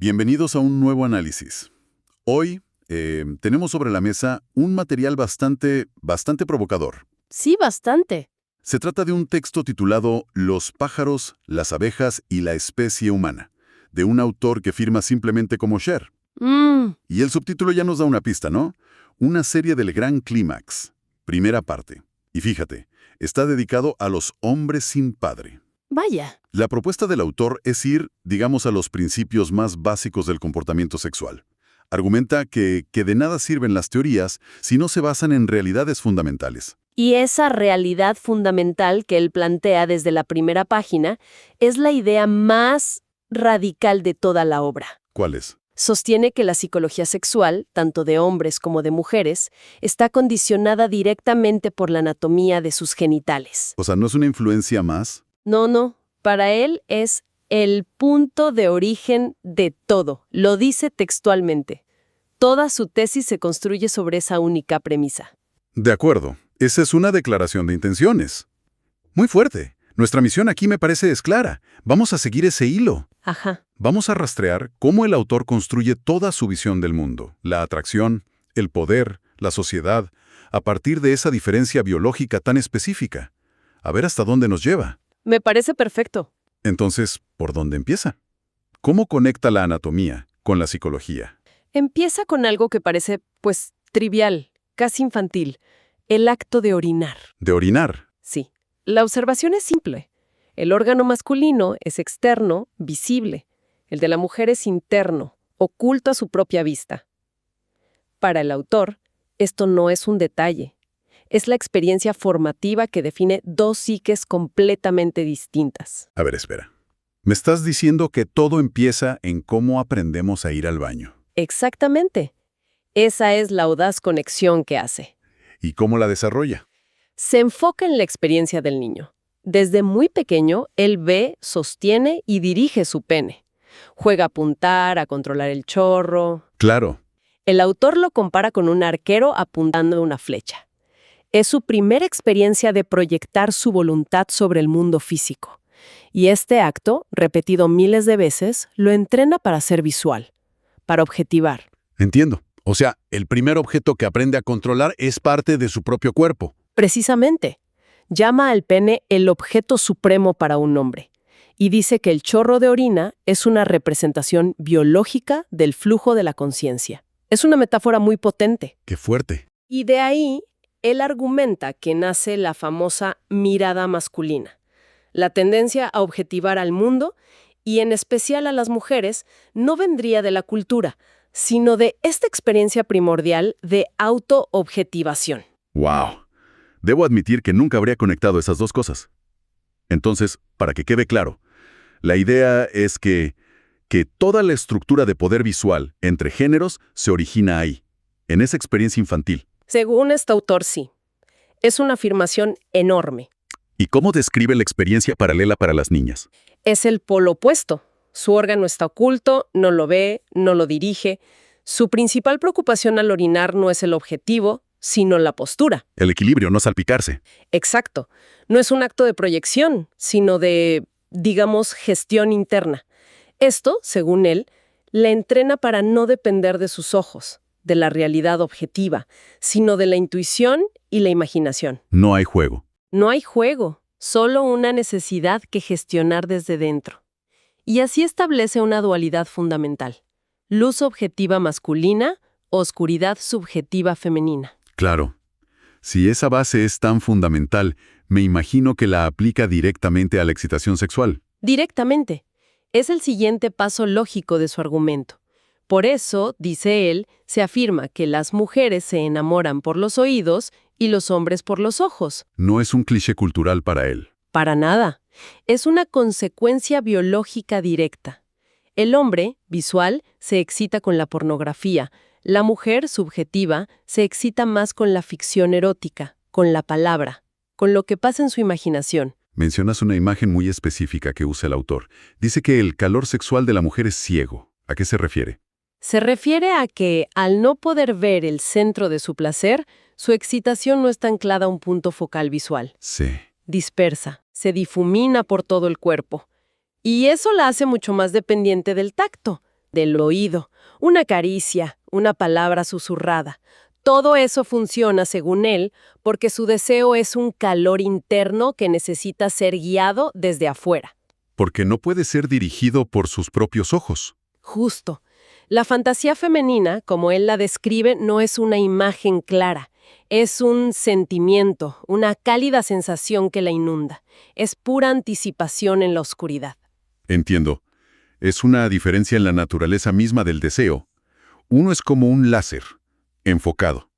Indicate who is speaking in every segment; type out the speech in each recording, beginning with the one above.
Speaker 1: Bienvenidos a un nuevo análisis. Hoy tenemos sobre la mesa un material bastante provocador.
Speaker 2: Sí, bastante.
Speaker 1: Se trata de un texto titulado Los pájaros, las abejas y la especie humana, de un autor que firma simplemente como Cher. Y el subtítulo ya nos da una pista, ¿no? Una serie del Gran Clímax, primera parte. Y fíjate, está dedicado a los hombres sin padre.
Speaker 2: Vaya.
Speaker 1: La propuesta del autor es ir, digamos, a los principios más básicos del comportamiento sexual. Argumenta que de nada sirven las teorías si no se basan en realidades fundamentales.
Speaker 2: Y esa realidad fundamental que él plantea desde la primera página es la idea más radical de toda la obra.
Speaker 1: ¿Cuál es?
Speaker 2: Sostiene que la psicología sexual, tanto de hombres como de mujeres, está condicionada directamente por la anatomía de sus genitales.
Speaker 1: O sea, ¿no es una influencia más?
Speaker 2: No. Para él es el punto de origen de todo. Lo dice textualmente. Toda su tesis se construye sobre esa única premisa.
Speaker 1: De acuerdo. Esa es una declaración de intenciones. Muy fuerte. Nuestra misión aquí me parece es clara. Vamos a seguir ese hilo.
Speaker 2: Ajá.
Speaker 1: Vamos a rastrear cómo el autor construye toda su visión del mundo, la atracción, el poder, la sociedad, a partir de esa diferencia biológica tan específica. A ver hasta dónde nos lleva.
Speaker 2: Me parece perfecto.
Speaker 1: Entonces, ¿por dónde empieza? ¿Cómo conecta la anatomía con la psicología?
Speaker 2: Empieza con algo que parece, trivial, casi infantil. El acto de orinar.
Speaker 1: ¿De orinar?
Speaker 2: Sí. La observación es simple. El órgano masculino es externo, visible. El de la mujer es interno, oculto a su propia vista. Para el autor, esto no es un detalle. Es la experiencia formativa que define dos psiques completamente distintas.
Speaker 1: A ver, espera. Me estás diciendo que todo empieza en cómo aprendemos a ir al baño.
Speaker 2: Exactamente. Esa es la audaz conexión que hace.
Speaker 1: ¿Y cómo la desarrolla?
Speaker 2: Se enfoca en la experiencia del niño. Desde muy pequeño, él ve, sostiene y dirige su pene. Juega a apuntar, a controlar el chorro.
Speaker 1: Claro.
Speaker 2: El autor lo compara con un arquero apuntando una flecha. Es su primera experiencia de proyectar su voluntad sobre el mundo físico. Y este acto, repetido miles de veces, lo entrena para ser visual, para objetivar.
Speaker 1: Entiendo. O sea, el primer objeto que aprende a controlar es parte de su propio cuerpo.
Speaker 2: Precisamente. Llama al pene el objeto supremo para un hombre. Y dice que el chorro de orina es una representación biológica del flujo de la conciencia. Es una metáfora muy potente.
Speaker 1: ¡Qué fuerte!
Speaker 2: Y de ahí, él argumenta que nace la famosa mirada masculina. La tendencia a objetivar al mundo, y en especial a las mujeres, no vendría de la cultura, sino de esta experiencia primordial de autoobjetivación.
Speaker 1: ¡Wow! Debo admitir que nunca habría conectado esas dos cosas. Entonces, para que quede claro, la idea es que toda la estructura de poder visual entre géneros se origina ahí, en esa experiencia infantil.
Speaker 2: Según este autor, sí. Es una afirmación enorme.
Speaker 1: ¿Y cómo describe la experiencia paralela para las niñas?
Speaker 2: Es el polo opuesto. Su órgano está oculto, no lo ve, no lo dirige. Su principal preocupación al orinar no es el objetivo, sino la postura.
Speaker 1: El equilibrio, no salpicarse.
Speaker 2: Exacto. No es un acto de proyección, sino de, digamos, gestión interna. Esto, según él, le entrena para no depender de sus ojos, de la realidad objetiva, sino de la intuición y la imaginación.
Speaker 1: No hay juego.
Speaker 2: No hay juego, solo una necesidad que gestionar desde dentro. Y así establece una dualidad fundamental. Luz objetiva masculina, oscuridad subjetiva femenina.
Speaker 1: Claro. Si esa base es tan fundamental, me imagino que la aplica directamente a la excitación sexual.
Speaker 2: Directamente. Es el siguiente paso lógico de su argumento. Por eso, dice él, se afirma que las mujeres se enamoran por los oídos y los hombres por los ojos.
Speaker 1: No es un cliché cultural para él.
Speaker 2: Para nada. Es una consecuencia biológica directa. El hombre, visual, se excita con la pornografía. La mujer, subjetiva, se excita más con la ficción erótica, con la palabra, con lo que pasa en su imaginación.
Speaker 1: Mencionas una imagen muy específica que usa el autor. Dice que el calor sexual de la mujer es ciego. ¿A qué se refiere?
Speaker 2: Se refiere a que, al no poder ver el centro de su placer, su excitación no está anclada a un punto focal visual.
Speaker 1: Sí.
Speaker 2: Dispersa, se difumina por todo el cuerpo. Y eso la hace mucho más dependiente del tacto, del oído, una caricia, una palabra susurrada. Todo eso funciona, según él, porque su deseo es un calor interno que necesita ser guiado desde afuera.
Speaker 1: Porque no puede ser dirigido por sus propios ojos.
Speaker 2: Justo. La fantasía femenina, como él la describe, no es una imagen clara. Es un sentimiento, una cálida sensación que la inunda. Es pura anticipación en la oscuridad.
Speaker 1: Entiendo. Es una diferencia en la naturaleza misma del deseo. Uno es como un láser, enfocado.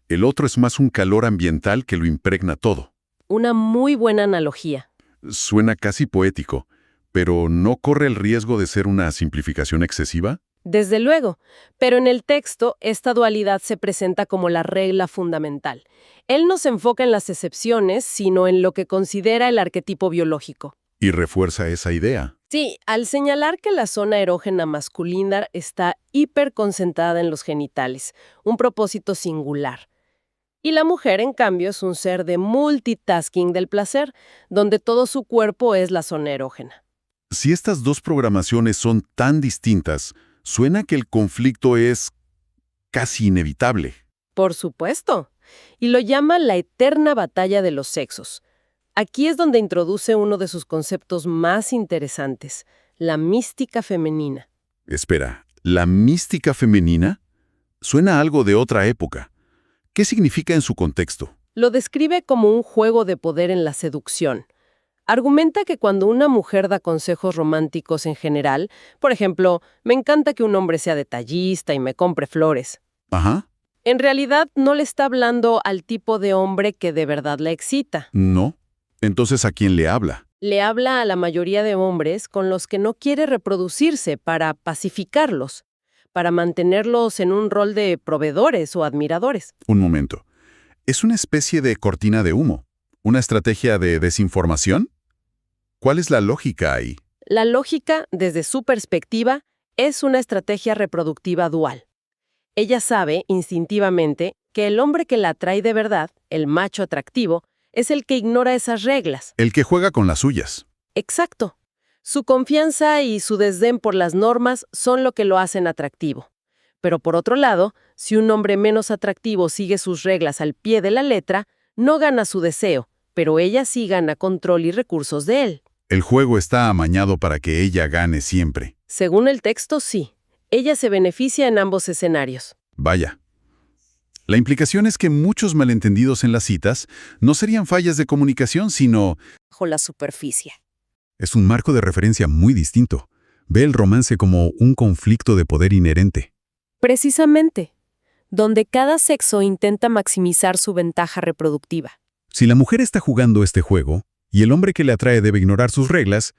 Speaker 1: El otro es más un calor ambiental que lo impregna todo.
Speaker 2: Una muy buena analogía.
Speaker 1: Suena casi poético, pero ¿no corre el riesgo de ser una simplificación excesiva?
Speaker 2: Desde luego, pero en el texto esta dualidad se presenta como la regla fundamental. Él no se enfoca en las excepciones, sino en lo que considera el arquetipo biológico.
Speaker 1: Y refuerza esa idea.
Speaker 2: Sí, al señalar que la zona erógena masculina está hiperconcentrada en los genitales, un propósito singular. Y la mujer, en cambio, es un ser de multitasking del placer, donde todo su cuerpo es la zona erógena.
Speaker 1: Si estas dos programaciones son tan distintas, suena que el conflicto es casi inevitable.
Speaker 2: Por supuesto. Y lo llama la eterna batalla de los sexos. Aquí es donde introduce uno de sus conceptos más interesantes, la mística femenina.
Speaker 1: Espera, ¿la mística femenina? Suena a algo de otra época. ¿Qué significa en su contexto?
Speaker 2: Lo describe como un juego de poder en la seducción. Argumenta que cuando una mujer da consejos románticos en general, por ejemplo, me encanta que un hombre sea detallista y me compre flores.
Speaker 1: Ajá.
Speaker 2: En realidad no le está hablando al tipo de hombre que de verdad la excita.
Speaker 1: No. Entonces, ¿a quién le habla?
Speaker 2: Le habla a la mayoría de hombres con los que no quiere reproducirse para pacificarlos, para mantenerlos en un rol de proveedores o admiradores.
Speaker 1: Un momento. ¿Es una especie de cortina de humo? ¿Una estrategia de desinformación? ¿Cuál es la lógica ahí?
Speaker 2: La lógica, desde su perspectiva, es una estrategia reproductiva dual. Ella sabe, instintivamente, que el hombre que la atrae de verdad, el macho atractivo, es el que ignora esas reglas.
Speaker 1: El que juega con las suyas.
Speaker 2: Exacto. Su confianza y su desdén por las normas son lo que lo hacen atractivo. Pero por otro lado, si un hombre menos atractivo sigue sus reglas al pie de la letra, no gana su deseo, pero ella sí gana control y recursos de él.
Speaker 1: El juego está amañado para que ella gane siempre.
Speaker 2: Según el texto, sí. Ella se beneficia en ambos escenarios.
Speaker 1: Vaya. La implicación es que muchos malentendidos en las citas no serían fallas de comunicación, sino...
Speaker 2: Bajo la superficie.
Speaker 1: Es un marco de referencia muy distinto. Ve el romance como un conflicto de poder inherente.
Speaker 2: Precisamente, donde cada sexo intenta maximizar su ventaja reproductiva.
Speaker 1: Si la mujer está jugando este juego y el hombre que le atrae debe ignorar sus reglas,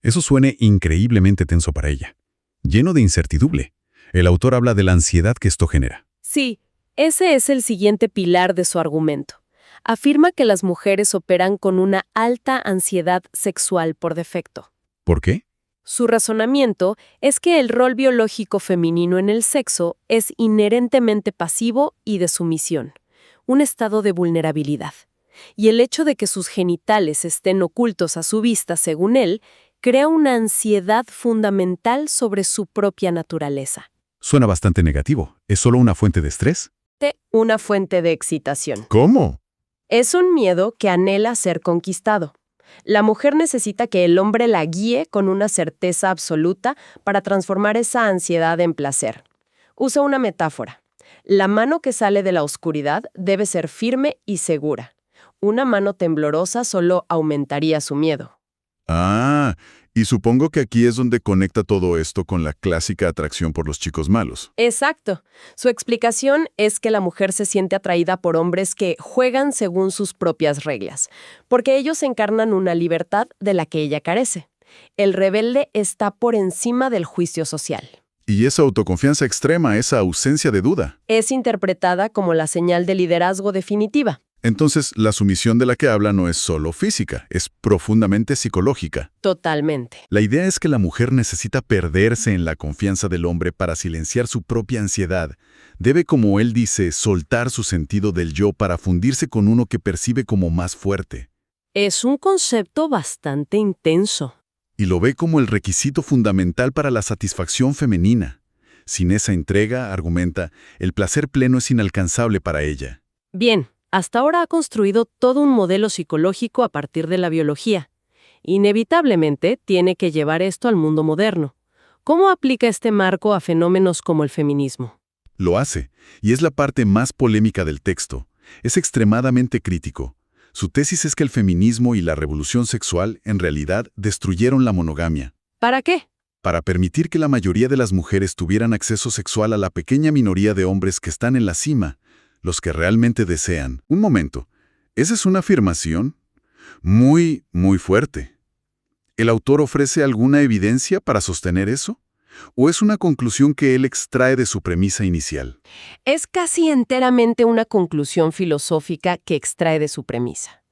Speaker 1: eso suene increíblemente tenso para ella. Lleno de incertidumbre. El autor habla de la ansiedad que esto genera.
Speaker 2: Sí, ese es el siguiente pilar de su argumento. Afirma que las mujeres operan con una alta ansiedad sexual por defecto.
Speaker 1: ¿Por qué?
Speaker 2: Su razonamiento es que el rol biológico femenino en el sexo es inherentemente pasivo y de sumisión, un estado de vulnerabilidad. Y el hecho de que sus genitales estén ocultos a su vista, según él, crea una ansiedad fundamental sobre su propia naturaleza.
Speaker 1: Suena bastante negativo. ¿Es solo una fuente de estrés?
Speaker 2: Una fuente de excitación.
Speaker 1: ¿Cómo?
Speaker 2: Es un miedo que anhela ser conquistado. La mujer necesita que el hombre la guíe con una certeza absoluta para transformar esa ansiedad en placer. Usa una metáfora. La mano que sale de la oscuridad debe ser firme y segura. Una mano temblorosa solo aumentaría su miedo.
Speaker 1: Ah, y supongo que aquí es donde conecta todo esto con la clásica atracción por los chicos malos.
Speaker 2: Exacto. Su explicación es que la mujer se siente atraída por hombres que juegan según sus propias reglas, porque ellos encarnan una libertad de la que ella carece. El rebelde está por encima del juicio social.
Speaker 1: Y esa autoconfianza extrema, esa ausencia de duda.
Speaker 2: Es interpretada como la señal de liderazgo definitiva.
Speaker 1: Entonces, la sumisión de la que habla no es solo física, es profundamente psicológica.
Speaker 2: Totalmente.
Speaker 1: La idea es que la mujer necesita perderse en la confianza del hombre para silenciar su propia ansiedad. Debe, como él dice, soltar su sentido del yo para fundirse con uno que percibe como más fuerte.
Speaker 2: Es un concepto bastante intenso.
Speaker 1: Y lo ve como el requisito fundamental para la satisfacción femenina. Sin esa entrega, argumenta, el placer pleno es inalcanzable para ella.
Speaker 2: Bien, hasta ahora ha construido todo un modelo psicológico a partir de la biología. Inevitablemente tiene que llevar esto al mundo moderno. ¿Cómo aplica este marco a fenómenos como el feminismo?
Speaker 1: Lo hace, y es la parte más polémica del texto. Es extremadamente crítico. Su tesis es que el feminismo y la revolución sexual en realidad destruyeron la monogamia.
Speaker 2: ¿Para qué?
Speaker 1: Para permitir que la mayoría de las mujeres tuvieran acceso sexual a la pequeña minoría de hombres que están en la cima, los que realmente desean. Un momento, ¿esa es una afirmación? Muy fuerte. ¿El autor ofrece alguna evidencia para sostener eso? ¿O es una conclusión que él extrae de su premisa inicial?
Speaker 2: Es casi enteramente una conclusión filosófica que extrae de su premisa.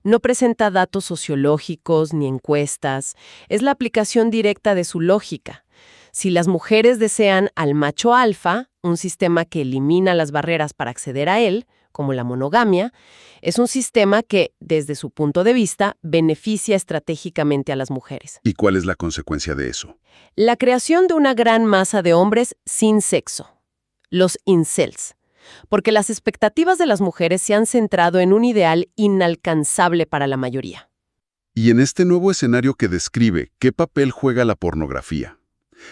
Speaker 2: No presenta datos sociológicos ni encuestas, es la aplicación directa de su lógica. Si las mujeres desean al macho alfa, un sistema que elimina las barreras para acceder a él, como la monogamia, es un sistema que, desde su punto de vista, beneficia estratégicamente a las mujeres.
Speaker 1: ¿Y cuál es la consecuencia de eso?
Speaker 2: La creación de una gran masa de hombres sin sexo, los incels, porque las expectativas de las mujeres se han centrado en un ideal inalcanzable para la mayoría.
Speaker 1: Y en este nuevo escenario que describe, ¿qué papel juega la pornografía?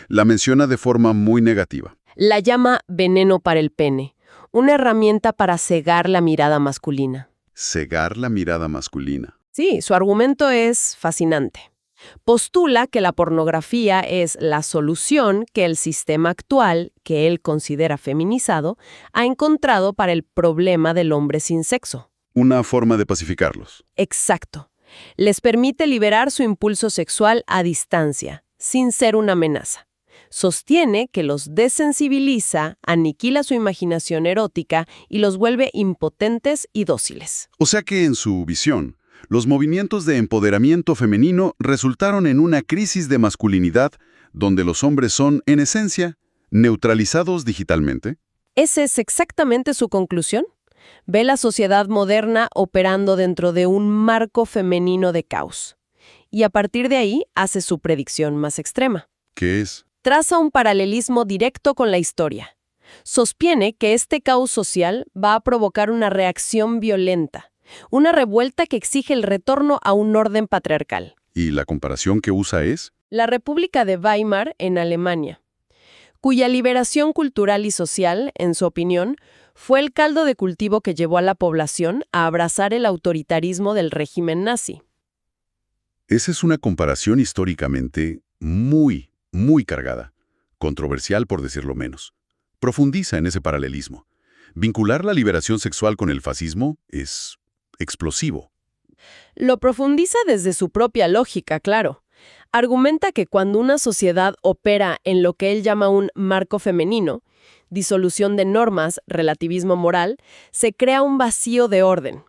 Speaker 1: La menciona de forma muy negativa.
Speaker 2: La llama veneno para el pene, una herramienta para cegar la mirada masculina.
Speaker 1: Cegar la mirada masculina.
Speaker 2: Sí, su argumento es fascinante. Postula que la pornografía es la solución que el sistema actual, que él considera feminizado, ha encontrado para el problema del hombre sin sexo.
Speaker 1: Una forma de pacificarlos.
Speaker 2: Exacto. Les permite liberar su impulso sexual a distancia, sin ser una amenaza. Sostiene que los desensibiliza, aniquila su imaginación erótica y los vuelve impotentes y dóciles.
Speaker 1: O sea que en su visión, los movimientos de empoderamiento femenino resultaron en una crisis de masculinidad donde los hombres son, en esencia, neutralizados digitalmente.
Speaker 2: ¿Esa es exactamente su conclusión? Ve la sociedad moderna operando dentro de un marco femenino de caos. Y a partir de ahí hace su predicción más extrema.
Speaker 1: ¿Qué es?
Speaker 2: Traza un paralelismo directo con la historia. Sostiene que este caos social va a provocar una reacción violenta, una revuelta que exige el retorno a un orden patriarcal.
Speaker 1: ¿Y la comparación que usa es?
Speaker 2: La República de Weimar en Alemania, cuya liberación cultural y social, en su opinión, fue el caldo de cultivo que llevó a la población a abrazar el autoritarismo del régimen nazi.
Speaker 1: Esa es una comparación históricamente muy cargada, controversial por decirlo menos. Profundiza en ese paralelismo. Vincular la liberación sexual con el fascismo es explosivo.
Speaker 2: Lo profundiza desde su propia lógica, claro. Argumenta que cuando una sociedad opera en lo que él llama un marco femenino, disolución de normas, relativismo moral, se crea un vacío de orden.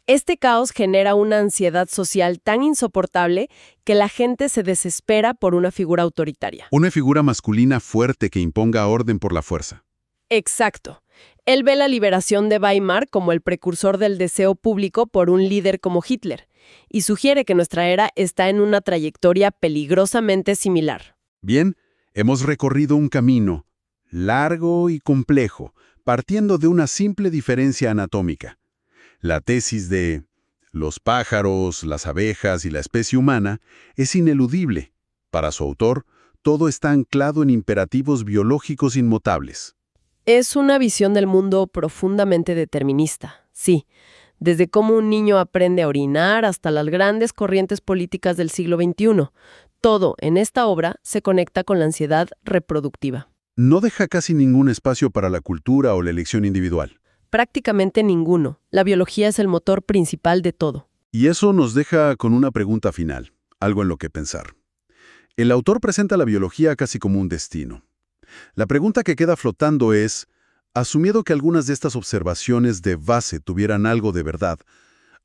Speaker 2: Este caos genera una ansiedad social tan insoportable que la gente se desespera por una figura autoritaria.
Speaker 1: Una figura masculina fuerte que imponga orden por la fuerza.
Speaker 2: Exacto. Él ve la liberación de Weimar como el precursor del deseo público por un líder como Hitler, y sugiere que nuestra era está en una trayectoria peligrosamente similar.
Speaker 1: Bien, hemos recorrido un camino largo y complejo, partiendo de una simple diferencia anatómica. La tesis de los pájaros, las abejas y la especie humana es ineludible. Para su autor, todo está anclado en imperativos biológicos inmutables.
Speaker 2: Es una visión del mundo profundamente determinista, sí. Desde cómo un niño aprende a orinar hasta las grandes corrientes políticas del siglo XXI. Todo en esta obra se conecta con la ansiedad reproductiva.
Speaker 1: No deja casi ningún espacio para la cultura o la elección individual.
Speaker 2: Prácticamente ninguno. La biología es el motor principal de todo.
Speaker 1: Y eso nos deja con una pregunta final, algo en lo que pensar. El autor presenta la biología casi como un destino. La pregunta que queda flotando es, asumiendo que algunas de estas observaciones de base tuvieran algo de verdad,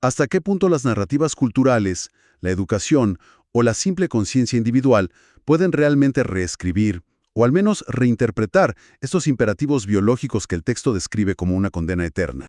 Speaker 1: ¿hasta qué punto las narrativas culturales, la educación o la simple conciencia individual pueden realmente reescribir o al menos reinterpretar estos imperativos biológicos que el texto describe como una condena eterna?